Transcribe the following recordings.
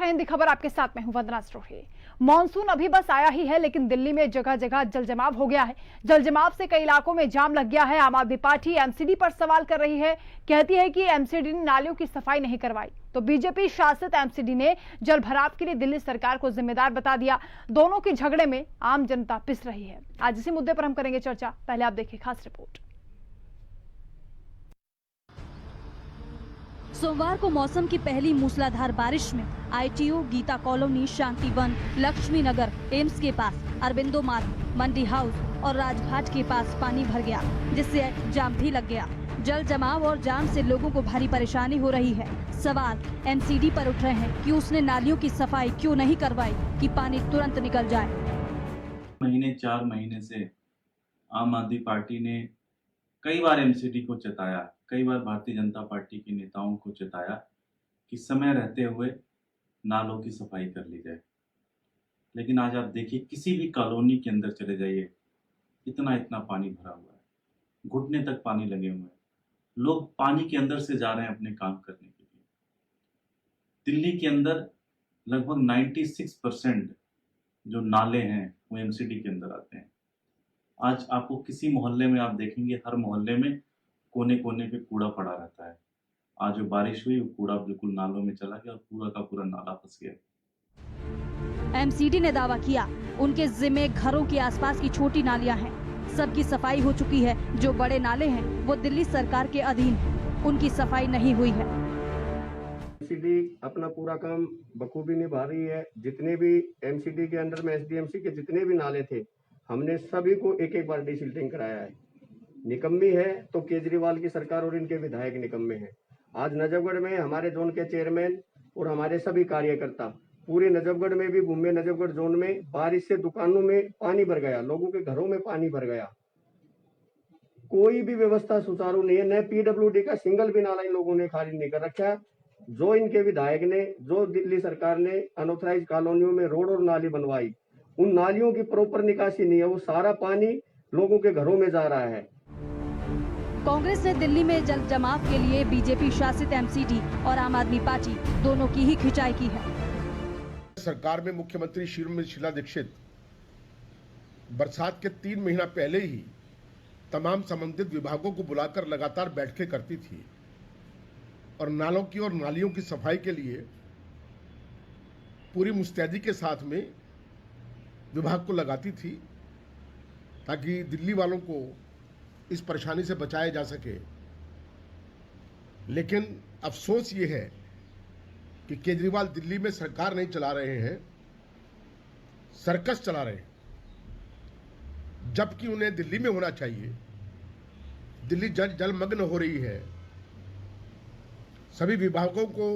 है हिंदी खबर, आपके साथ में हूं वंदना स्टोरी। मॉनसून अभी बस आया ही है, लेकिन दिल्ली में जगह जगह जलजमाव हो गया है। जलजमाव से कई इलाकों में जाम लग गया है। आम आदमी पार्टी एमसीडी पर सवाल कर रही है, कहती है कि एमसीडी ने नालियों की सफाई नहीं करवाई, तो बीजेपी शासित एमसीडी ने जल भराव के लिए दिल्ली सरकार को जिम्मेदार बता दिया। दोनों के झगड़े में आम जनता पिस रही है। आज इसी मुद्दे पर हम करेंगे चर्चा। पहले आप देखिए खास रिपोर्ट। सोमवार को मौसम की पहली मूसलाधार बारिश में आईटीओ, गीता कॉलोनी, शांतिवन, लक्ष्मी नगर, एम्स के पास, अरबिंदो मार्ग, मंडी हाउस और राजघाट के पास पानी भर गया, जिससे जाम भी लग गया। जल जमाव और जाम से लोगों को भारी परेशानी हो रही है। सवाल एमसीडी पर उठ रहे हैं कि उसने नालियों की सफाई क्यों नहीं करवाई कि पानी तुरंत निकल जाए। 4 महीने से आम आदमी पार्टी ने कई बार एमसीडी को चेताया, कई बार भारतीय जनता पार्टी के नेताओं को चेताया कि समय रहते हुए नालों की सफाई कर ली जाए। लेकिन आज आप देखिए, किसी भी कॉलोनी के अंदर चले जाइए, इतना पानी भरा हुआ है, घुटने तक पानी लगे हुए हैं। लोग पानी के अंदर से जा रहे हैं अपने काम करने के लिए। दिल्ली के अंदर लगभग 96% जो नाले हैं वो एमसीडी के अंदर आते हैं। आज आपको किसी मोहल्ले में आप देखेंगे, हर मोहल्ले में कोने कोने पे कूड़ा पड़ा रहता है। आज जो बारिश हुई वो कूड़ा बिल्कुल नालों में चला गया और पूरा का पूरा नाला फंस गया। एमसीडी ने दावा किया उनके जिम्मे घरों के आसपास की छोटी नालियां हैं, सबकी सफाई हो चुकी है। जो बड़े नाले हैं वो दिल्ली सरकार के अधीन है, उनकी सफाई नहीं हुई है। एमसीडी अपना पूरा काम बखूबी निभा रही है। जितने भी एमसीडी के अंडर में एसडीएमसी के जितने भी नाले थे, हमने सभी को एक बार डिसिल्टिंग कराया है। निकम्मी है तो केजरीवाल की सरकार और इनके विधायक निकम्मे हैं। आज नजफगढ़ में हमारे जोन के चेयरमैन और हमारे सभी कार्यकर्ता पूरे नजफगढ़ में भी घूमे। नजफगढ़ जोन में बारिश से दुकानों में पानी भर गया, लोगों के घरों में पानी भर गया। कोई भी व्यवस्था सुचारू नहीं है। न पीडब्ल्यूडी का सिंगल भी नाला इन लोगों ने खारिज नहीं कर रखा। जो इनके विधायक ने, जो दिल्ली सरकार ने अनऑथराइज कॉलोनियों में रोड और नाली बनवाई, उन नालियों की प्रॉपर निकासी नहीं है। वो सारा पानी लोगों के घरों में जा रहा है। कांग्रेस ने दिल्ली में जल जमाव के लिए बीजेपी शासित एमसीडी और आम आदमी पार्टी दोनों की ही खिंचाई की है। सरकार में मुख्यमंत्री श्रीमती शीला दीक्षित बरसात के 3 महीना पहले ही तमाम संबंधित विभागों को बुलाकर लगातार बैठकें करती थी और नालों की और नालियों की सफाई के लिए पूरी मुस्तैदी के साथ में विभाग को लगाती थी, ताकि दिल्ली वालों को इस परेशानी से बचाया जा सके। लेकिन अफसोस ये है कि केजरीवाल दिल्ली में सरकार नहीं चला रहे हैं, सर्कस चला रहे हैं। जबकि उन्हें दिल्ली में होना चाहिए। दिल्ली जलमग्न हो रही है। सभी विभागों को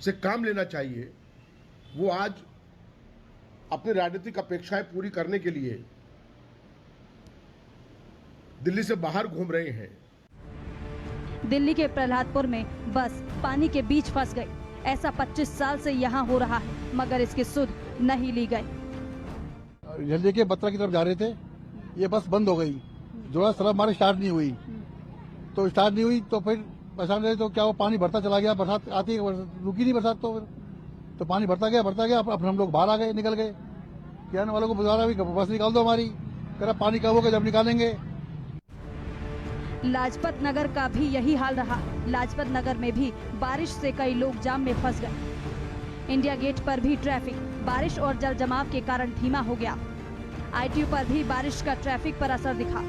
से काम लेना चाहिए। वो आज अपनी राजनीतिक अपेक्षाएं पूरी करने के लिए दिल्ली से बाहर घूम रहे हैं। दिल्ली के प्रहलादपुर में बस पानी के बीच फंस गई। ऐसा 25 साल से यहाँ हो रहा है, मगर इसकी सुध नहीं ली गई। जल्दी के बत्रा की तरफ जा रहे थे, ये बस बंद हो गई। जो है सड़क हमारी स्टार्ट नहीं हुई, तो स्टार्ट नहीं हुई तो फिर परेशान रहे। तो क्या वो पानी बढ़ता चला गया, बरसात आती रुकी नहीं बरसात, तो पानी बढ़ता गया। अब हम लोग बाहर आ गए, निकल गए। किराने वालों को बुला रहा भी बस निकाल दो हमारी, कह रहा पानी कब होगा जब निकालेंगे। लाजपत नगर का भी यही हाल रहा। लाजपत नगर में भी बारिश से कई लोग जाम में फंस गए। इंडिया गेट पर भी ट्रैफिक बारिश और जल जमाव के कारण धीमा हो गया। आईटीयू पर भी बारिश का ट्रैफिक पर असर दिखा।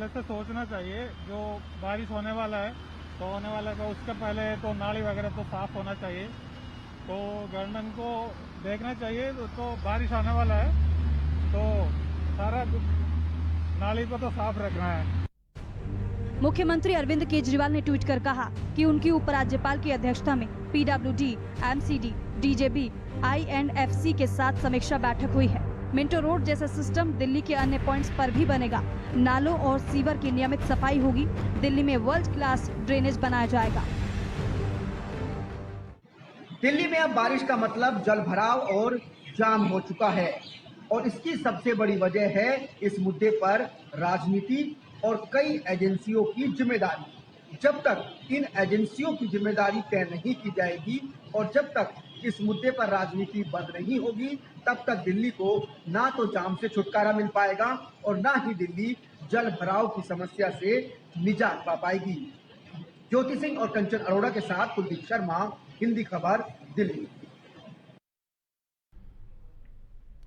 से सोचना चाहिए, जो बारिश होने वाला है तो उसके पहले तो नाली वगैरह तो साफ होना चाहिए। तो गवर्नमेंट को देखना चाहिए, तो बारिश आने वाला है तो सारा नाली को तो साफ रखना है। मुख्यमंत्री अरविंद केजरीवाल ने ट्वीट कर कहा कि उनकी उपराज्यपाल की अध्यक्षता में पीडब्ल्यूडी, एमसीडी, डीजेबी, आईएंडएफसी के साथ समीक्षा बैठक हुई है। मिंटो रोड जैसा सिस्टम दिल्ली के अन्य पॉइंट्स पर भी बनेगा। नालों और सीवर की नियमित सफाई होगी। दिल्ली में वर्ल्ड क्लास ड्रेनेज बनाया जाएगा। दिल्ली में अब बारिश का मतलब जल भराव और जाम हो चुका है, और इसकी सबसे बड़ी वजह है इस मुद्दे पर राजनीति और कई एजेंसियों की जिम्मेदारी। जब तक इन एजेंसियों की जिम्मेदारी तय नहीं की जाएगी और जब तक इस मुद्दे पर राजनीति बंद नहीं होगी, तब तक दिल्ली को ना तो जाम से छुटकारा मिल पाएगा और ना ही दिल्ली जल भराव की समस्या से निजात पा पाएगी। ज्योति सिंह और कंचन अरोड़ा के साथ कुलदीप शर्मा, हिंदी खबर, दिल्ली।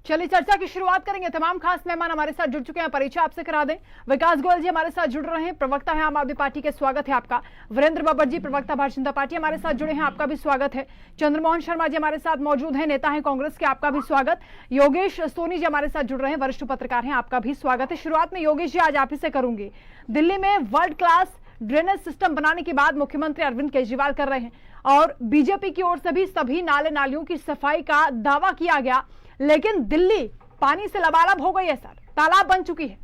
चलिए चर्चा की शुरुआत करेंगे। तमाम खास मेहमान हमारे साथ जुड़ चुके हैं, परिचय आपसे करा दें। विकास गोयल जी हमारे साथ जुड़ रहे हैं, प्रवक्ता है आम आदमी पार्टी के, स्वागत है आपका। वीरेंद्र बब्बर जी प्रवक्ता भारतीय जनता पार्टी हमारे साथ जुड़े हैं, आपका भी स्वागत है। चंद्रमोहन शर्मा जी हमारे साथ मौजूद हैं, नेता हैं कांग्रेस के, आपका भी स्वागत। योगेश सोनी जी हमारे साथ जुड़ रहे हैं, वरिष्ठ पत्रकार हैं, आपका भी स्वागत है। शुरुआत में योगेश जी आज आप ही से करूंगी। दिल्ली में वर्ल्ड क्लास ड्रेनेज सिस्टम बनाने की बात मुख्यमंत्री अरविंद केजरीवाल कर रहे हैं और बीजेपी की ओर से भी सभी नाले नालियों की सफाई का दावा किया गया, लेकिन दिल्ली पानी से लबालब हो गई है सर, तालाब बन चुकी है।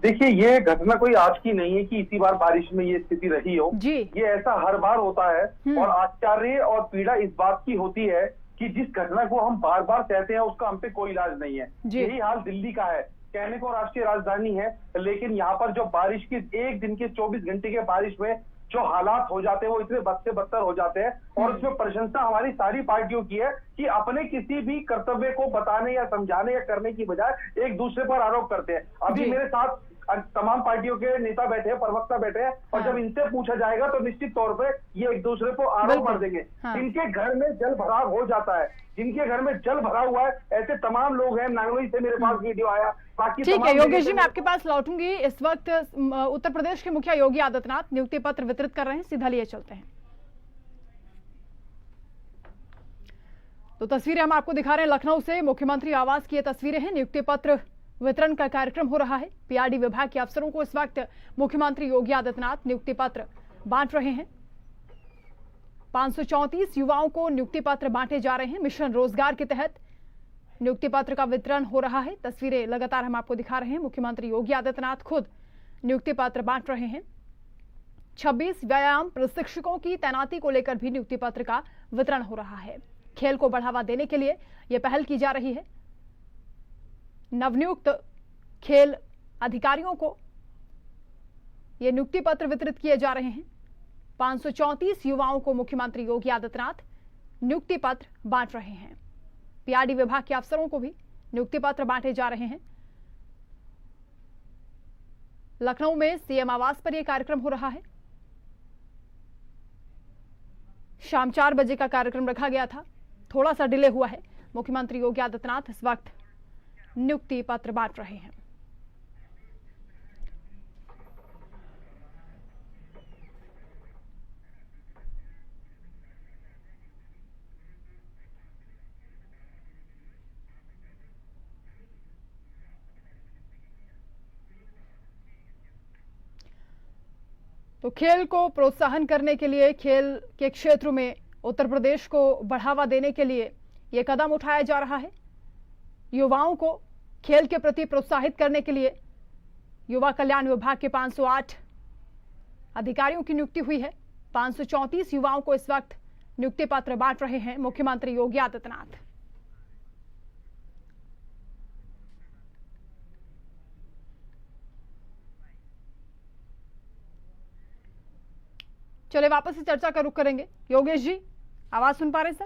देखिए, ये घटना कोई आज की नहीं है कि इसी बार बारिश में ये स्थिति रही हो जी। ये ऐसा हर बार होता है और आश्चर्य और पीड़ा इस बात की होती है कि जिस घटना को हम बार बार कहते हैं उसका हम पे कोई इलाज नहीं है। यही हाल दिल्ली का है। कहने को राष्ट्रीय राजधानी है, लेकिन यहाँ पर जो बारिश की एक दिन के 24 घंटे के बारिश में जो हालात हो जाते हैं वो इतने बद से बदतर हो जाते हैं और उसमें प्रशंसा हमारी सारी पार्टियों की है कि अपने किसी भी कर्तव्य को बताने या समझाने या करने की बजाय एक दूसरे पर आरोप करते हैं। अभी मेरे साथ तमाम पार्टियों के नेता बैठे हैं, प्रवक्ता बैठे हैं और जब इनसे पूछा जाएगा तो निश्चित तौर पे ये एक दूसरे को आरोप कर देंगे। जिनके घर में जल भराव हो जाता है, जिनके घर में जल भरा हुआ है, ऐसे तमाम लोग हैं। नांगलोई से मेरे पास वीडियो आया। बाकी ठीक है योगेश जी, मैं आपके पास लौटूंगी। इस वक्त उत्तर प्रदेश के मुखिया योगी आदित्यनाथ नियुक्ति पत्र वितरित कर रहे हैं, सीधा लिए चलते हैं। तो तस्वीरें हम आपको दिखा रहे हैं लखनऊ से, मुख्यमंत्री आवास की ये तस्वीरें हैं। नियुक्ति पत्र वितरण का कार्यक्रम हो रहा है। पीआरडी विभाग के अफसरों को इस वक्त मुख्यमंत्री योगी आदित्यनाथ नियुक्ति पत्र बांट रहे हैं। 534 युवाओं को नियुक्ति पत्र बांटे जा रहे हैं। मिशन रोजगार के तहत नियुक्ति पत्र का वितरण हो रहा है। तस्वीरें लगातार हम आपको दिखा रहे हैं। मुख्यमंत्री योगी आदित्यनाथ खुद नियुक्ति पत्र बांट रहे हैं। 26 व्यायाम प्रशिक्षकों की तैनाती को लेकर भी नियुक्ति पत्र का वितरण हो रहा है। खेल को बढ़ावा देने के लिए यह पहल की जा रही है। नवनियुक्त खेल अधिकारियों को यह नियुक्ति पत्र वितरित किए जा रहे हैं। 534 युवाओं को मुख्यमंत्री योगी आदित्यनाथ नियुक्ति पत्र बांट रहे हैं। पीआरडी विभाग के अफसरों को भी नियुक्ति पत्र बांटे जा रहे हैं। लखनऊ में सीएम आवास पर यह कार्यक्रम हो रहा है। शाम 4 बजे का कार्यक्रम रखा गया था, थोड़ा सा डिले हुआ है। मुख्यमंत्री योगी आदित्यनाथ इस वक्त नियुक्ति पत्र बांट रहे हैं। तो खेल को प्रोत्साहन करने के लिए, खेल के क्षेत्र में उत्तर प्रदेश को बढ़ावा देने के लिए यह कदम उठाया जा रहा है। युवाओं को खेल के प्रति प्रोत्साहित करने के लिए युवा कल्याण विभाग के 508 अधिकारियों की नियुक्ति हुई है। 534 युवाओं को इस वक्त नियुक्ति पत्र बांट रहे हैं मुख्यमंत्री योगी आदित्यनाथ। चले वापस से चर्चा का रुख करेंगे। योगेश जी आवाज सुन पा रहे हैं सर?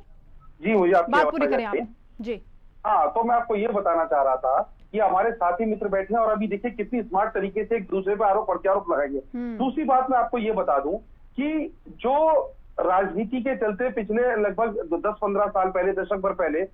जी, मुझे आपकी बात पूरी करें आप जी। हाँ, तो मैं आपको ये बताना चाह रहा था कि हमारे साथी मित्र बैठे हैं और अभी देखिए कितनी स्मार्ट तरीके से एक दूसरे पे आरोप प्रत्यारोप लगाएंगे। दूसरी बात मैं आपको ये बता दूं कि जो राजनीति के चलते पिछले लगभग 10-15 साल पहले, दशक भर पहले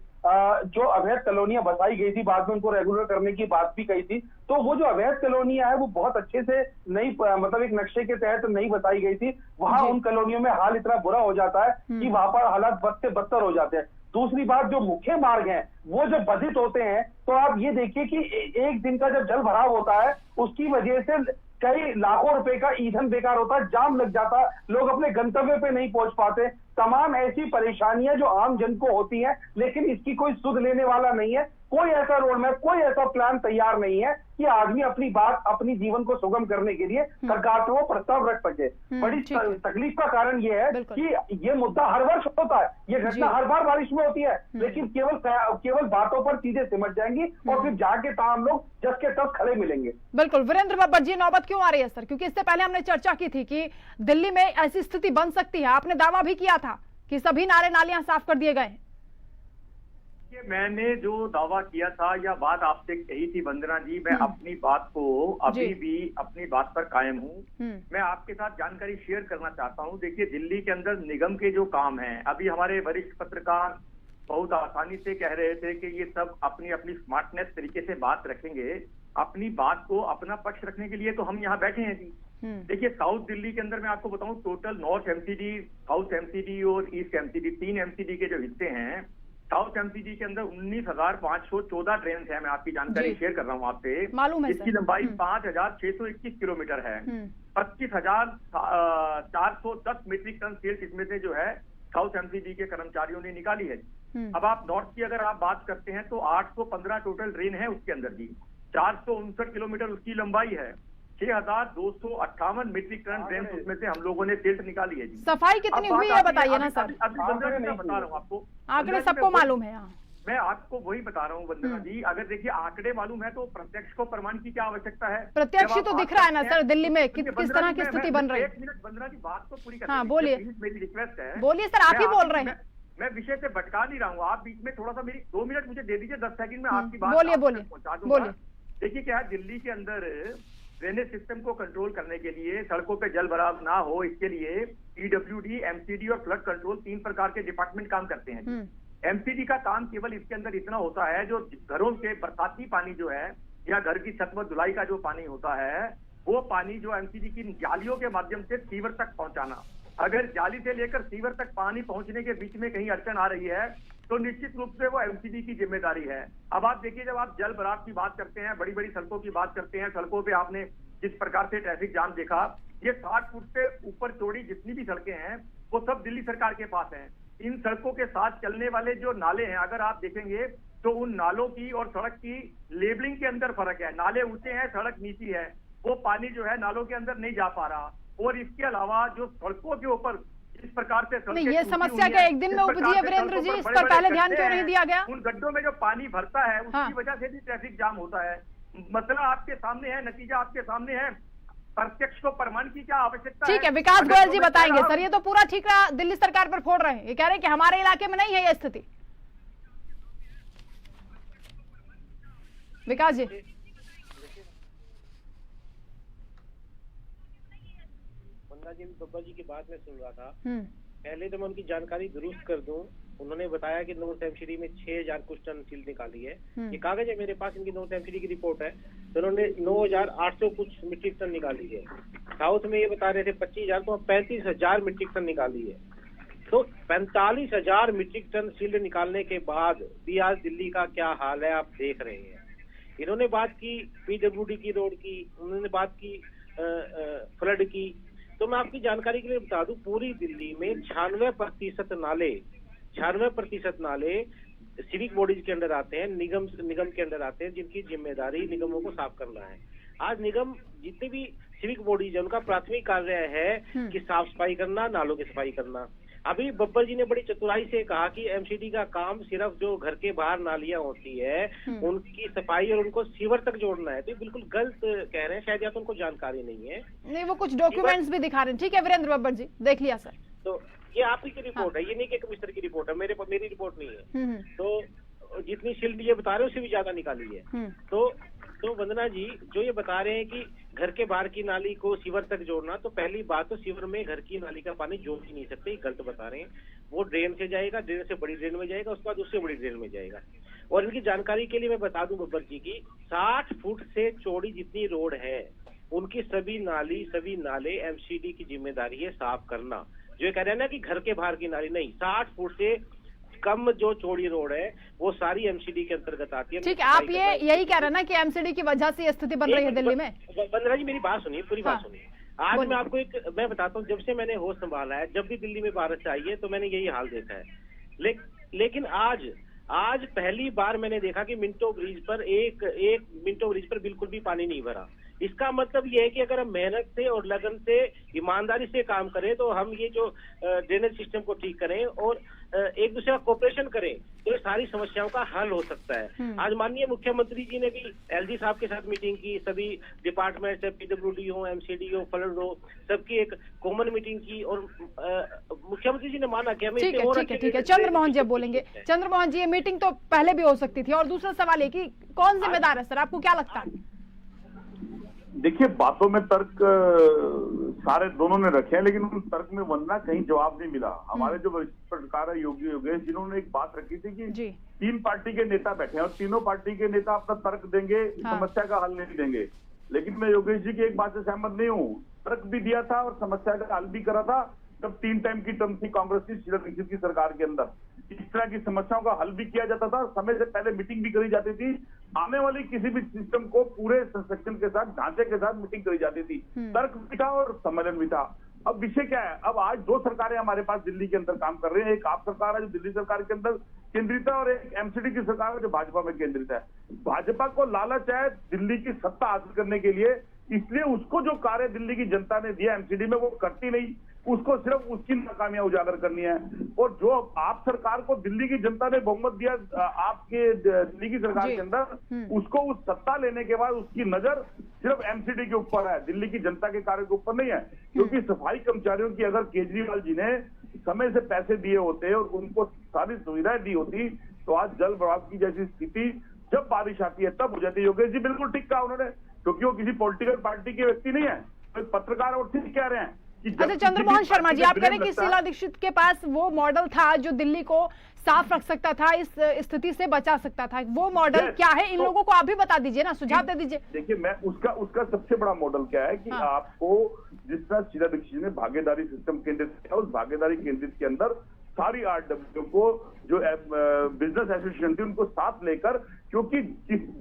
जो अवैध कॉलोनियां बसाई गई थी, बाद में उनको रेगुलर करने की बात भी कही थी, तो वो जो अवैध कॉलोनियां है वो बहुत अच्छे से नहीं, मतलब एक नक्शे के तहत नहीं बसाई गई थी। वहां उन कॉलोनियों में हाल इतना बुरा हो जाता है कि वहां पर हालात बद से बदतर हो जाते हैं। दूसरी बात, जो मुख्य मार्ग हैं वो जब बाधित होते हैं तो आप ये देखिए कि एक दिन का जब जल भराव होता है उसकी वजह से कई लाखों रुपए का ईंधन बेकार होता है, जाम लग जाता है, लोग अपने गंतव्य पे नहीं पहुंच पाते। तमाम ऐसी परेशानियां जो आम जन को होती हैं, लेकिन इसकी कोई सुध लेने वाला नहीं है। कोई ऐसा रोड मैप, कोई ऐसा प्लान तैयार नहीं है कि आदमी अपनी बात, अपनी जीवन को सुगम करने के लिए सरकार से वो प्रस्ताव रख सके। बड़ी तकलीफ का कारण ये है कि ये मुद्दा हर वर्ष होता है, ये घटना हर बार बारिश में होती है, लेकिन केवल बातों पर चीजें सिमट जाएंगी और फिर जाके हम लोग जस के तस खड़े मिलेंगे। बिल्कुल वीरेंद्र बब्बर जी, नौबत क्यों आ रही है सर? क्योंकि इससे पहले हमने चर्चा की थी कि दिल्ली में ऐसी स्थिति बन सकती है, आपने दावा भी किया था कि सभी नाले नालियां साफ कर दिए गए। मैंने जो दावा किया था या बात आपसे कही थी वंदना जी, मैं अपनी बात को अभी भी अपनी बात पर कायम हूँ। मैं आपके साथ जानकारी शेयर करना चाहता हूँ। देखिए, दिल्ली के अंदर निगम के जो काम हैं, अभी हमारे वरिष्ठ पत्रकार बहुत आसानी से कह रहे थे कि ये सब अपनी अपनी स्मार्टनेस तरीके से बात रखेंगे। अपनी बात को, अपना पक्ष रखने के लिए तो हम यहाँ बैठे हैं जी। देखिए, साउथ दिल्ली के अंदर मैं आपको बताऊं, total north MCD, south MCD और ईस्ट एमसीडी, 3 एमसीडी के जो हिस्से हैं, साउथ एमसीडी के अंदर 19,514 ट्रेन है। मैं आपकी जानकारी शेयर कर रहा हूँ आपसे। मालूम है इसकी लंबाई 5,621 किलोमीटर है। 25,410 मीट्रिक टन सेल्स इसमें से जो है साउथ एमसीडी के कर्मचारियों ने निकाली है। अब आप नॉर्थ की अगर आप बात करते हैं तो 815 टोटल ट्रेन है उसके अंदर जी। 459 किलोमीटर उसकी लंबाई है। 6,258 मीट्रिक टन ट्रेन उसमें से हम लोगों ने सेल्स निकाली है जी। सफाई कितनी हुई है बताइए ना सर? अभी वंदना जी बता रहा हूँ आपको, आंकड़े सबको मालूम है। मैं आपको वही बता रहा हूँ वंदना जी। अगर देखिए आंकड़े मालूम है तो प्रत्यक्ष को प्रमाण की क्या आवश्यकता है? प्रत्यक्ष तो दिख रहा है ना सर, दिल्ली में किस तरह की स्थिति बन रही है। 1 मिनट वंदना जी बात तो पूरी हाँ बोलिए, मेरी रिक्वेस्ट है। बोलिए सर, आप ही बोल रहे हैं। मैं विषय से भटका नहीं रहा हूँ, आप बीच में थोड़ा सा मेरी 2 मिनट मुझे दे दीजिए, 10 सेकंड में आपकी बात पहुंचा दूंगा। देखिए क्या है, दिल्ली के अंदर ड्रेनेज सिस्टम को कंट्रोल करने के लिए, सड़कों पे जल भराव ना हो इसके लिए पीडब्ल्यूडी, एमसीडी और फ्लड कंट्रोल 3 प्रकार के डिपार्टमेंट काम करते हैं। एमसीडी का काम केवल इसके अंदर इतना होता है, जो घरों के बरसाती पानी जो है या घर की छत व धुलाई का जो पानी होता है, वो पानी जो एमसीडी की जालियों के माध्यम से सीवर तक पहुंचाना। अगर जाली से लेकर सीवर तक पानी पहुंचने के बीच में कहीं अड़चन आ रही है तो निश्चित रूप से वो एमसीडी की जिम्मेदारी है। अब आप देखिए, जब आप जल भराव की बात करते हैं, बड़ी बड़ी सड़कों की बात करते हैं, सड़कों पे आपने जिस प्रकार से ट्रैफिक जाम देखा, ये 60 फुट से ऊपर चौड़ी जितनी भी सड़कें हैं वो सब दिल्ली सरकार के पास हैं। इन सड़कों के साथ चलने वाले जो नाले हैं, अगर आप देखेंगे तो उन नालों की और सड़क की लेबलिंग के अंदर फर्क है। नाले ऊंचे हैं, सड़क नीची है, वो पानी जो है नालों के अंदर नहीं जा पा रहा। और इसके अलावा जो सड़कों के ऊपर इस प्रकार से नहीं, ये समस्या क्या एक दिन में उपजी है वीरेंद्र जी? इस पर पहले ध्यान क्यों नहीं दिया गया? उन गड्ढों में जो पानी भरता है उसकी वजह से भी ट्रैफिक जाम होता है। मसला आपके सामने है, नतीजा आपके सामने है, प्रत्यक्ष को प्रमाण की क्या आवश्यकता है? ठीक है, विकास गोयल जी बताएंगे। सर ये तो पूरा ठीकरा दिल्ली सरकार पर फोड़ रहे हैं, ये कह रहे हैं कि हमारे इलाके में नहीं है ये स्थिति। विकास जी। बब्बर जी की बात में सुन रहा था, पहले तो मैं उनकी जानकारी दुरुस्त कर दूं। उन्होंने बताया कि नॉर्थ एमसीडी में 6,000 कुछ टन सील निकाली है। ये कागज है मेरे पास, इनकी नॉर्थ एमसीडी की रिपोर्ट है, तो उन्होंने 9,800 कुछ मीट्रिक टन निकाली है। साउथ में ये बता रहे थे 25,000, तो 35,000 मीट्रिक टन निकाली है। तो 45,000 मीट्रिक टन सील्ड निकालने के बाद भी आज दिल्ली का क्या हाल है आप देख रहे हैं। इन्होंने बात की पीडब्ल्यूडी की रोड की, उन्होंने बात की फ्लड की। तो मैं आपकी जानकारी के लिए बता दूं, पूरी दिल्ली में 96% नाले सिविक बॉडीज के अंडर आते हैं, निगम के अंडर आते हैं, जिनकी जिम्मेदारी निगमों को साफ करना है। आज निगम जितने भी सिविक बॉडीज है उनका प्राथमिक कार्य है कि साफ सफाई करना, नालों की सफाई करना। अभी बब्बर जी ने बड़ी चतुराई से कहा कि एमसीडी का काम सिर्फ जो घर के बाहर नालियां होती है उनकी सफाई और उनको सीवर तक जोड़ना है। तो बिल्कुल गलत कह रहे हैं, शायद या तो उनको जानकारी नहीं है। नहीं, वो कुछ डॉक्यूमेंट्स भी दिखा रहे हैं। ठीक है वीरेंद्र बब्बर जी, देख लिया सर। तो ये आप ही की रिपोर्ट है, ये नहीं कि कमिश्नर की रिपोर्ट है, मेरी रिपोर्ट नहीं है। तो जितनी शील्ड ये बता रहे हैं उससे भी ज्यादा निकाली है। तो वंदना जी जो ये बता रहे हैं कि घर के बाहर की नाली को सीवर तक जोड़ना, तो पहली बात तो सीवर में घर की नाली का पानी जोड़ ही नहीं सकते, गलत बता रहे हैं। वो ड्रेन से जाएगा, ड्रेन से बड़ी ड्रेन में जाएगा, उसके बाद उससे बड़ी ड्रेन में जाएगा। और इनकी जानकारी के लिए मैं बता दूं बब्बर जी की, 60 फुट से चौड़ी जितनी रोड है उनकी सभी नाले एमसीडी की जिम्मेदारी है साफ करना। जो ये कह रहे हैं ना कि घर के बाहर की नाली नहीं, 60 फुट से कम जो चौड़ी रोड है वो सारी एमसीडी के अंतर्गत आती है। ठीक है, आप यही कह रहे हैं ना कि एमसीडी की वजह से स्थिति बन रही है दिल्ली में? वंदना जी मेरी बात सुनिए, पूरी बात सुनिए। आज मैं आपको मैं बताता हूँ, जब से मैंने होश संभाला है, जब भी दिल्ली में बारिश आई है तो मैंने यही हाल देखा है। लेकिन आज आज पहली बार मैंने देखा कि मिंटो ब्रिज पर एक मिंटो ब्रिज पर बिल्कुल भी पानी नहीं भरा। इसका मतलब ये है कि अगर हम मेहनत से और लगन से ईमानदारी से काम करें तो हम ये जो ड्रेनेज सिस्टम को ठीक करें और एक दूसरे का कोऑपरेशन करें तो ये सारी समस्याओं का हल हो सकता है। आज माननीय मुख्यमंत्री जी ने भी एलजी साहब के साथ मीटिंग की, सभी डिपार्टमेंट से पीडब्ल्यूडी हो, एमसीडी हो, फ्लड हो, सबकी एक कॉमन मीटिंग की और मुख्यमंत्री जी ने माना कि हमें ठीक है। चंद्रमोहन जी बोलेंगे। चंद्रमोहन जी, ये मीटिंग तो पहले भी हो सकती थी। और दूसरा सवाल है कि कौन जिम्मेदार है सर, आपको क्या लगता है? देखिए, बातों में तर्क सारे दोनों ने रखे हैं, लेकिन उन तर्क में वंदना कहीं जवाब नहीं मिला। हमारे जो वरिष्ठ पत्रकार है योगी योगेश, जिन्होंने एक बात रखी थी कि 3 पार्टी के नेता बैठे हैं और तीनों पार्टी के नेता अपना तर्क देंगे, समस्या का हल नहीं देंगे। लेकिन मैं योगेश जी की एक बात से सहमत नहीं हूँ। तर्क भी दिया था और समस्या का हल भी करा था जब 3 टाइम की टर्म थी कांग्रेस की, शीला दीक्षित की सरकार के अंदर। इस तरह की समस्याओं का हल भी किया जाता था, समय से पहले मीटिंग भी करी जाती थी। आने वाली किसी भी सिस्टम को पूरे संस्ट्रक्शन के साथ, ढांचे के साथ मीटिंग करी जाती थी। तर्क भी था और सम्मेलन भी था। अब विषय क्या है? अब आज 2 सरकारें हमारे पास दिल्ली के अंदर काम कर रही हैं। एक आप सरकार है जो दिल्ली सरकार के अंदर केंद्रित है और एक एमसीडी की सरकार है जो भाजपा में केंद्रित है। भाजपा को लालच है दिल्ली की सत्ता हासिल करने के लिए, इसलिए उसको जो कार्य दिल्ली की जनता ने दिया एमसीडी में वो करती नहीं, उसको सिर्फ उसकी नाकामियां उजागर करनी है। और जो आप सरकार को दिल्ली की जनता ने बहुमत दिया आपके दिल्ली की सरकार के अंदर, उसको उस सत्ता लेने के बाद उसकी नजर सिर्फ एमसीडी के ऊपर है, दिल्ली की जनता के कार्य के ऊपर नहीं है। क्योंकि सफाई कर्मचारियों की अगर केजरीवाल जी ने समय से पैसे दिए होते और उनको सारी सुविधाएं दी होती तो आज जल भराव की जैसी स्थिति जब बारिश आती है तब हो जाती है। योगेश जी बिल्कुल ठीक कहा उन्होंने, क्योंकि वो किसी पॉलिटिकल पार्टी के व्यक्ति नहीं है, तो पत्रकार और ठीक कह रहे हैं। अच्छा चंद्रमोहन शर्मा जी, आप कह रहे हैं कि शीला दीक्षित के पास वो मॉडल था जो दिल्ली को साफ रख सकता था, इस स्थिति से बचा सकता था। वो मॉडल क्या है? इन लोगों को आप भी बता दीजिए ना, सुझाव दे दीजिए। देखिए, मैं उसका सबसे बड़ा मॉडल क्या है कि आपको जिस तरह शीला दीक्षित ने भागीदारी सिस्टम केंद्रित किया, उस भागीदारी केंद्रित के अंदर सारी आरडब्ल्यू को जो बिजनेस एसोसिएशन थी उनको साथ लेकर, क्योंकि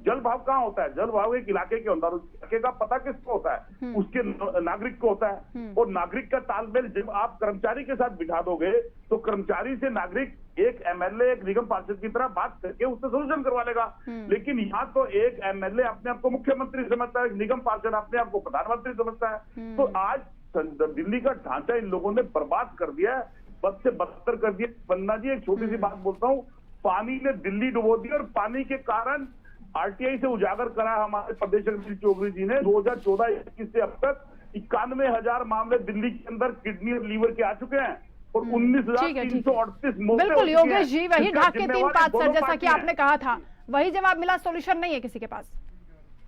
जल भाव कहाँ होता है? जल भाव एक इलाके के अंदर, उस इलाके का पता किसको होता है? उसके नागरिक को होता है। और नागरिक का तालमेल जब आप कर्मचारी के साथ बिठा दोगे तो कर्मचारी से नागरिक एक एमएलए, एक निगम पार्षद की तरह बात करके उससे सोल्यूशन करवा लेगा। लेकिन यहाँ तो एक एमएलए अपने आप को मुख्यमंत्री समझता है, एक निगम पार्षद अपने आप को प्रधानमंत्री समझता है। तो आज दिल्ली का ढांचा इन लोगों ने बर्बाद कर दिया है, बद से बदतर कर दिया। पन्ना जी, एक छोटी सी बात बोलता हूँ, पानी ने दिल्ली डुबो दी और पानी के कारण आरटीआई से उजागर करा हमारे प्रदेश मंत्री चौधरी जी ने 2014-21 से अब तक 91,000 मामले दिल्ली के अंदर किडनी और लीवर के आ चुके हैं और 19,338 मौतें। बिल्कुल योगेश जी, वही ढाक के 3 पात सर, जैसा कि आपने कहा था, वही जवाब मिला, सोल्यूशन नहीं है किसी के पास।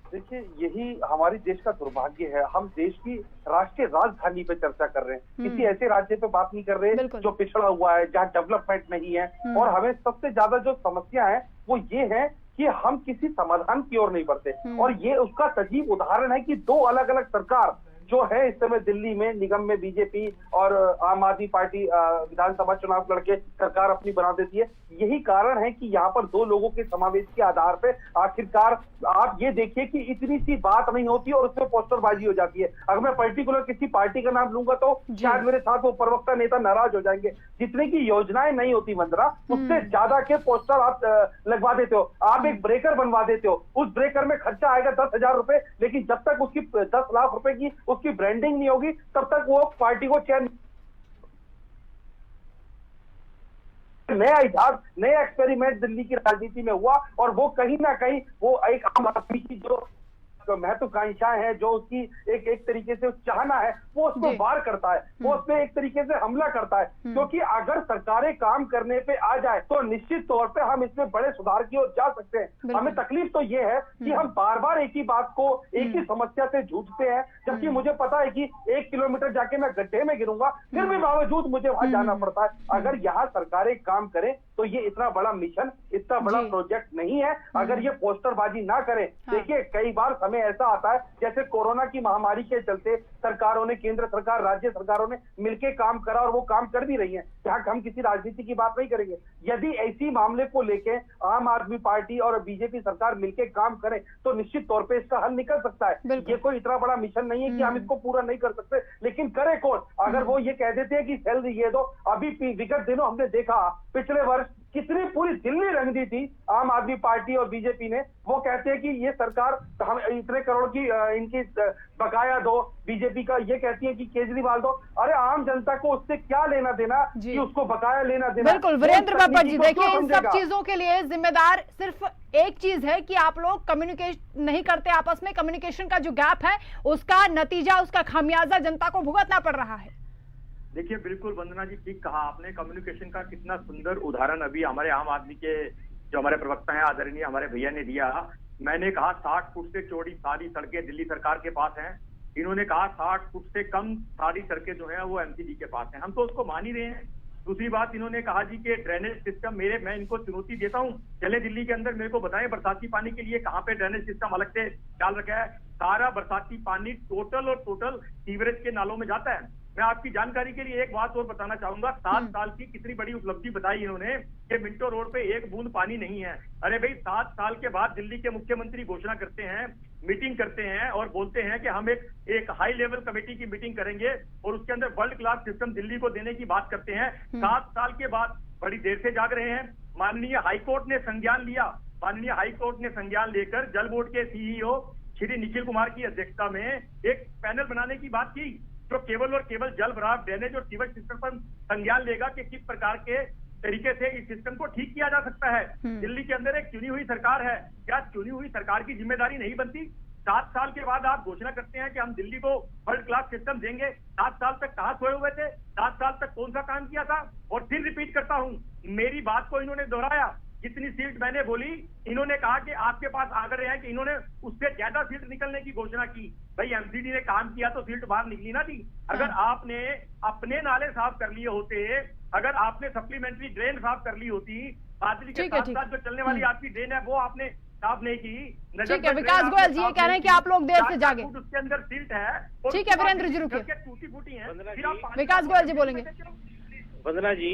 देखिए, यही हमारे देश का दुर्भाग्य है। हम देश की राष्ट्रीय राजधानी पे चर्चा कर रहे हैं, किसी ऐसे राज्य पे बात नहीं कर रहे जो पिछड़ा हुआ है, जहाँ डेवलपमेंट नहीं है। और हमें सबसे ज्यादा जो समस्या है वो ये है कि हम किसी समाधान की ओर नहीं बढ़ते। और ये उसका सजीव उदाहरण है कि 2 अलग अलग सरकार जो है इस समय दिल्ली में, निगम में बीजेपी और आम आदमी पार्टी विधानसभा चुनाव लड़के सरकार अपनी बना देती है। यही कारण है कि यहाँ पर 2 लोगों के समावेश के आधार पे आखिरकार आप ये देखिए कि इतनी सी बात नहीं होती और उसमें पोस्टरबाजी हो जाती है। अगर मैं पर्टिकुलर किसी पार्टी का नाम लूंगा तो शायद मेरे साथ वो प्रवक्ता नेता नाराज हो जाएंगे। जितने की योजनाएं नहीं होती वंदना, उससे ज्यादा के पोस्टर आप लगवा देते हो। आप एक ब्रेकर बनवा देते हो, उस ब्रेकर में खर्चा आएगा 10,000 रुपए, लेकिन जब तक उसकी 10 लाख रुपए की उसकी ब्रांडिंग नहीं होगी तब तक वो पार्टी को चैन। नया इतिहास, नया एक्सपेरिमेंट दिल्ली की राजनीति में हुआ और वो कहीं ना कहीं वो एक आम आदमी की जो महत्वाकांक्षाएं है, जो उसकी एक तरीके से चाहना है, वो उसको वार करता है, वो उस पर एक तरीके से हमला करता है। क्योंकि अगर सरकारें काम करने पे आ जाए तो निश्चित तौर पे हम इसमें बड़े सुधार की ओर जा सकते हैं। हमें तकलीफ तो ये है कि हम बार बार एक ही बात को, एक ही समस्या से जूझते हैं, जबकि मुझे पता है कि 1 किलोमीटर जाके मैं गड्ढे में गिरूंगा, फिर भी बावजूद मुझे वहां जाना पड़ता है। अगर यहाँ सरकारें काम करें तो ये इतना बड़ा मिशन, इतना बड़ा प्रोजेक्ट नहीं है। अगर ये पोस्टरबाजी ना करें, देखिए कई बार समय ऐसा आता है जैसे कोरोना की महामारी के चलते सरकारों ने, केंद्र सरकार, राज्य सरकारों ने मिलकर काम करा और वो काम कर भी रही है। जहां हम किसी राजनीति की बात नहीं करेंगे, यदि ऐसी मामले को लेके आम आदमी पार्टी और बीजेपी सरकार मिलकर काम करें तो निश्चित तौर पे इसका हल निकल सकता है। ये कोई इतना बड़ा मिशन नहीं है कि हम इसको पूरा नहीं कर सकते, लेकिन करे कौन? अगर वो ये कह देते हैं कि सेल ये दो, अभी विगत दिनों हमने देखा, पिछले वर्ष कितनी पूरी दिल्ली रंग दी थी आम आदमी पार्टी और बीजेपी ने। वो कहते हैं कि ये सरकार हम इतने करोड़ की इनकी बकाया दो, बीजेपी का ये कहती है कि केजरीवाल दो। अरे आम जनता को उससे क्या लेना देना कि उसको बकाया लेना देना। बिल्कुल वीरेंद्र बब्बर जी, देखिए इन सब चीजों के लिए जिम्मेदार सिर्फ एक चीज है कि आप लोग कम्युनिकेशन नहीं करते आपस में। कम्युनिकेशन का जो गैप है उसका नतीजा, उसका खामियाजा जनता को भुगतना पड़ रहा है। देखिए बिल्कुल वंदना जी, ठीक कहा आपने। कम्युनिकेशन का कितना सुंदर उदाहरण अभी हमारे आम आदमी के जो हमारे प्रवक्ता हैं आदरणीय हमारे भैया ने दिया। मैंने कहा 60 फुट से चौड़ी सारी सड़कें दिल्ली सरकार के पास हैं, इन्होंने कहा 60 फुट से कम सारी सड़कें जो हैं वो एमसीडी के पास हैं। हम तो उसको मान ही रहे हैं। दूसरी बात इन्होंने कहा जी कि ड्रेनेज सिस्टम मैं इनको चुनौती देता हूं, चले दिल्ली के अंदर मेरे को बताएं बरसाती पानी के लिए कहां पे ड्रेनेज सिस्टम अलग से डाल रखा है। सारा बरसाती पानी टोटल सीवरेज के नालों में जाता है। मैं आपकी जानकारी के लिए एक बात और बताना चाहूंगा, 7 साल की कितनी बड़ी उपलब्धि बताई इन्होंने कि मिंटो रोड पे एक बूंद पानी नहीं है। अरे भाई 7 साल के बाद दिल्ली के मुख्यमंत्री घोषणा करते हैं, मीटिंग करते हैं और बोलते हैं कि हम एक हाई लेवल कमेटी की मीटिंग करेंगे और उसके अंदर वर्ल्ड क्लास सिस्टम दिल्ली को देने की बात करते हैं। 7 साल के बाद बड़ी देर से जाग रहे हैं। माननीय हाईकोर्ट ने संज्ञान लिया, माननीय हाईकोर्ट ने संज्ञान लेकर जल बोर्ड के सीईओ श्री निखिल कुमार की अध्यक्षता में एक पैनल बनाने की बात की जो केवल और केवल जल भराव, ड्रेनेज और सीवर सिस्टम पर संज्ञान लेगा कि किस प्रकार के तरीके से इस सिस्टम को ठीक किया जा सकता है। दिल्ली के अंदर एक चुनी हुई सरकार है, क्या चुनी हुई सरकार की जिम्मेदारी नहीं बनती? 7 साल के बाद आप घोषणा करते हैं कि हम दिल्ली को वर्ल्ड क्लास सिस्टम देंगे। 7 साल तक कहां सोए हुए थे? 7 साल तक कौन सा काम किया था? और फिर रिपीट करता हूं, मेरी बात को इन्होंने दोहराया। जितनी सीट मैंने बोली इन्होंने कहा कि आपके पास आग्रह है कि इन्होंने उससे ज्यादा सीट निकलने की घोषणा की। भाई एमसीडी ने काम किया तो सीट बाहर निकली ना थी। अगर आपने अपने नाले साफ कर लिए होते, अगर आपने सप्लीमेंट्री ड्रेन साफ कर ली होती, बादली के साथ साथ जो चलने वाली आपकी ड्रेन है वो आपने साफ नहीं की। ठीक है, विकास गोयल जी ये कह रहे हैं कि आप लोग देर से जागे। उसके अंदर सीट है। ठीक है वीरेंद्र जी रुकिए, टूटी फूटी है। विकास गोयल जी बोलेंगे। वंदना जी,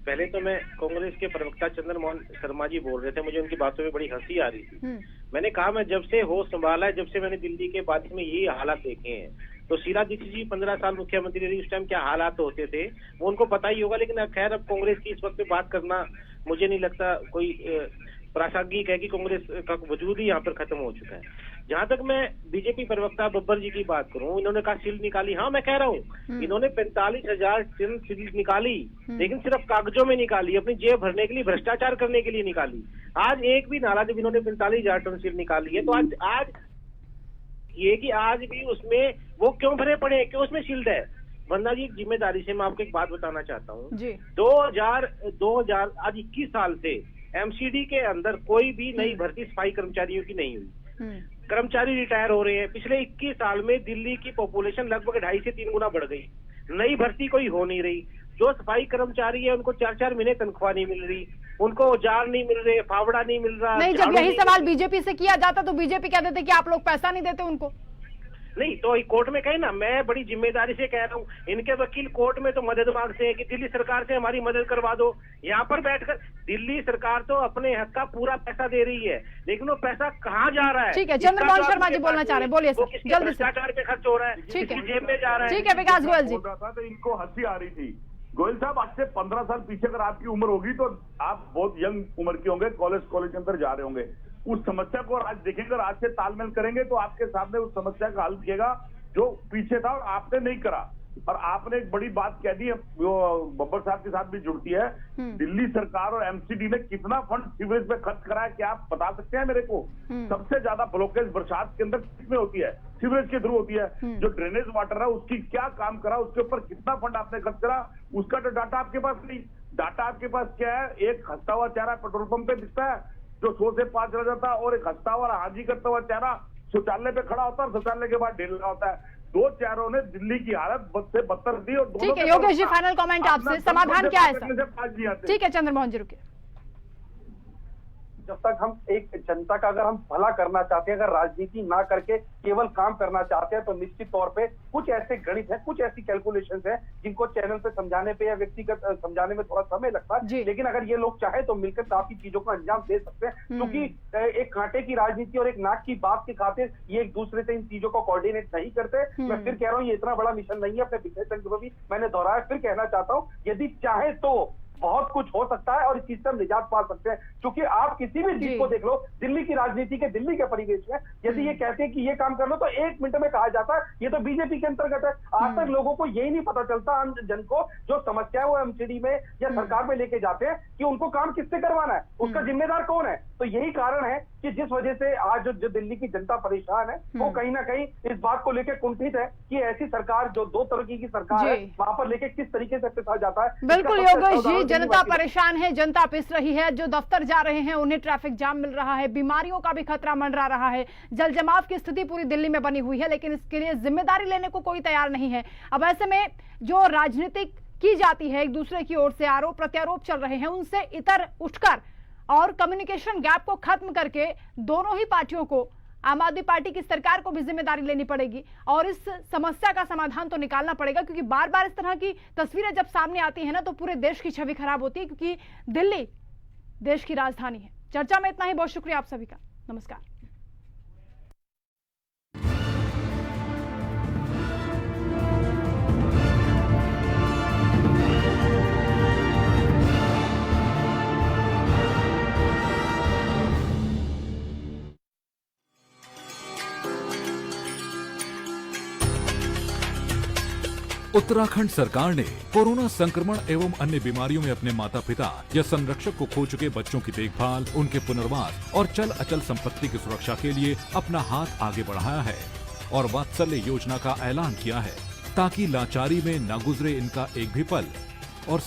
पहले तो मैं कांग्रेस के प्रवक्ता चंद्र मोहन शर्मा जी बोल रहे थे, मुझे उनकी बातों में बड़ी हंसी आ रही थी। मैंने कहा मैं जब से होश संभाला है, जब से मैंने दिल्ली के बाद में यही हालात देखे हैं। तो शीला दीक्षित जी 15 साल मुख्यमंत्री रही, उस टाइम क्या हालात होते थे वो उनको पता ही होगा। लेकिन खैर अब कांग्रेस की इस वक्त पे बात करना मुझे नहीं लगता कोई प्रासंगिक है कि कांग्रेस का वजूद ही यहाँ पर खत्म हो चुका है। जहां तक मैं बीजेपी प्रवक्ता बब्बर जी की बात करूं, इन्होंने कहा सील निकाली। हाँ मैं कह रहा हूँ इन्होंने 45,000 टन सील निकाली, लेकिन सिर्फ कागजों में निकाली, अपनी जेब भरने के लिए, भ्रष्टाचार करने के लिए निकाली। आज एक भी नाला जब इन्होंने 45,000 टन सील निकाली है तो आज ये कि आज भी उसमें वो क्यों भरे पड़े हैं, क्यों उसमें शील्ड है? वंदना जी जिम्मेदारी से मैं आपको एक बात बताना चाहता हूँ। 2000 आज 21 साल से एमसीडी के अंदर कोई भी नई भर्ती सफाई कर्मचारियों की नहीं हुई। कर्मचारी रिटायर हो रहे हैं। पिछले 21 साल में दिल्ली की पॉपुलेशन लगभग 2.5 से 3 गुना बढ़ गई। नई भर्ती कोई हो नहीं रही। जो सफाई कर्मचारी है उनको 4-4 महीने तनख्वाह नहीं मिल रही, उनको औजार नहीं मिल रहे, फावड़ा नहीं मिल रहा। नहीं, जब यही सवाल बीजेपी से किया जाता तो बीजेपी कह देते कि आप लोग पैसा नहीं देते उनको। नहीं तो कोर्ट में कहे ना, मैं बड़ी जिम्मेदारी से कह रहा हूँ, इनके वकील कोर्ट में तो मदद मांगते हैं कि दिल्ली सरकार से हमारी मदद करवा दो। यहाँ पर बैठकर दिल्ली सरकार तो अपने हक का पूरा पैसा दे रही है, लेकिन वो पैसा कहाँ जा रहा है? ठीक है, चंद्रमोहन शर्मा जी बोलना चाह रहे हैं, बोलिए सर जल्दी से। भ्रष्टाचार पे खर्च हो रहा है, ठीक है, जेब में जा रहा है। ठीक है विकास गोयल जी। तो इनको हंसी आ रही थी। गोयल साहब आज से 15 साल पीछे अगर आपकी उम्र होगी तो आप बहुत यंग उम्र के होंगे, कॉलेज के अंदर जा रहे होंगे। उस समस्या को आज देखेंगे और आज से तालमेल करेंगे तो आपके सामने उस समस्या का हल दिखेगा जो पीछे था और आपने नहीं करा। और आपने एक बड़ी बात कह दी जो बब्बर साहब के साथ भी जुड़ती है, दिल्ली सरकार और एमसीडी ने कितना फंड सीवरेज पे खर्च करा है, क्या आप बता सकते हैं मेरे को? सबसे ज्यादा ब्लॉकेज बरसात के अंदर किसमें होती है? सीवरेज के थ्रू होती है। जो ड्रेनेज वाटर है उसकी क्या काम करा, उसके ऊपर कितना फंड आपने खर्च करा, उसका तो डाटा आपके पास नहीं। डाटा आपके पास क्या है? एक हंसता हुआ चेहरा पेट्रोल पंप पे दिखता है जो 100 से 5 रह जाता है, और एक हंसता हुआ हाजी करता हुआ चेहरा शौचालय पे खड़ा होता है और शौचालय के बाद ढेल रहा होता है। दो चेहरों ने दिल्ली की हालत बद से बदतर दी। और ठीक है योगेश जी, फाइनल कमेंट आपसे, समाधान क्या है सर? ठीक है चंद्रमोहन जी रुकिए। जब तक हम एक जनता का अगर हम भला करना चाहते हैं, अगर राजनीति ना करके केवल काम करना चाहते हैं, तो निश्चित तौर पे कुछ ऐसे गणित है, कुछ ऐसी कैलकुलेशंस है जिनको चैनल पे समझाने पे या व्यक्तिगत समझाने में थोड़ा समय लगता है। लेकिन अगर ये लोग चाहे तो मिलकर काफी चीजों को अंजाम दे सकते हैं, क्योंकि एक कांटे की राजनीति और एक नाक की बात के खातिर ये एक दूसरे से इन चीजों को कोऑर्डिनेट नहीं करते। मैं फिर कह रहा हूँ ये इतना बड़ा मिशन नहीं है। अपने पिछले संकल्प में भी मैंने दोहराया, फिर कहना चाहता हूँ यदि चाहे तो बहुत कुछ हो सकता है और इस चीज से हम निजात पा सकते हैं। क्योंकि आप किसी भी चीज को देख लो, दिल्ली की राजनीति के, दिल्ली के परिवेश में यदि ये कहते हैं कि ये काम कर लो तो 1 मिनट में कहा जाता है ये तो बीजेपी के अंतर्गत है। आज तक लोगों को यही नहीं पता चलता, आम जन को जो समस्या है वो एमसीडी में या सरकार में लेके जाते हैं कि उनको काम किससे करवाना है, उसका जिम्मेदार कौन है। तो यही कारण है कि जिस वजह से आज जो दिल्ली की जनता परेशान है वो कहीं ना कहीं इस बात को लेकर कुंठित है कि ऐसी सरकार जो 2 तरह की सरकार है वहां पर लेके किस तरीके से पिसा जाता है। बिल्कुल योगेश जी, जनता परेशान है, जनता पिस रही है, जो दफ्तर जा रहे हैं उन्हें ट्रैफिक जाम मिल रहा है, बीमारियों का भी खतरा मंडरा रहा है, जल जमाव की स्थिति पूरी दिल्ली में बनी हुई है, लेकिन इसके लिए जिम्मेदारी लेने को कोई तैयार नहीं है। अब ऐसे में जो राजनीतिक की जाती है, एक दूसरे की ओर से आरोप प्रत्यारोप चल रहे हैं, उनसे इतर उठकर और कम्युनिकेशन गैप को खत्म करके दोनों ही पार्टियों को, आम आदमी पार्टी की सरकार को भी जिम्मेदारी लेनी पड़ेगी और इस समस्या का समाधान तो निकालना पड़ेगा। क्योंकि बार बार इस तरह की तस्वीरें जब सामने आती है ना तो पूरे देश की छवि खराब होती है, क्योंकि दिल्ली देश की राजधानी है। चर्चा में इतना ही, बहुत शुक्रिया आप सभी का, नमस्कार। उत्तराखंड सरकार ने कोरोना संक्रमण एवं अन्य बीमारियों में अपने माता पिता या संरक्षक को खो चुके बच्चों की देखभाल, उनके पुनर्वास और चल अचल संपत्ति की सुरक्षा के लिए अपना हाथ आगे बढ़ाया है और वात्सल्य योजना का ऐलान किया है, ताकि लाचारी में न गुजरे इनका एक भी पल और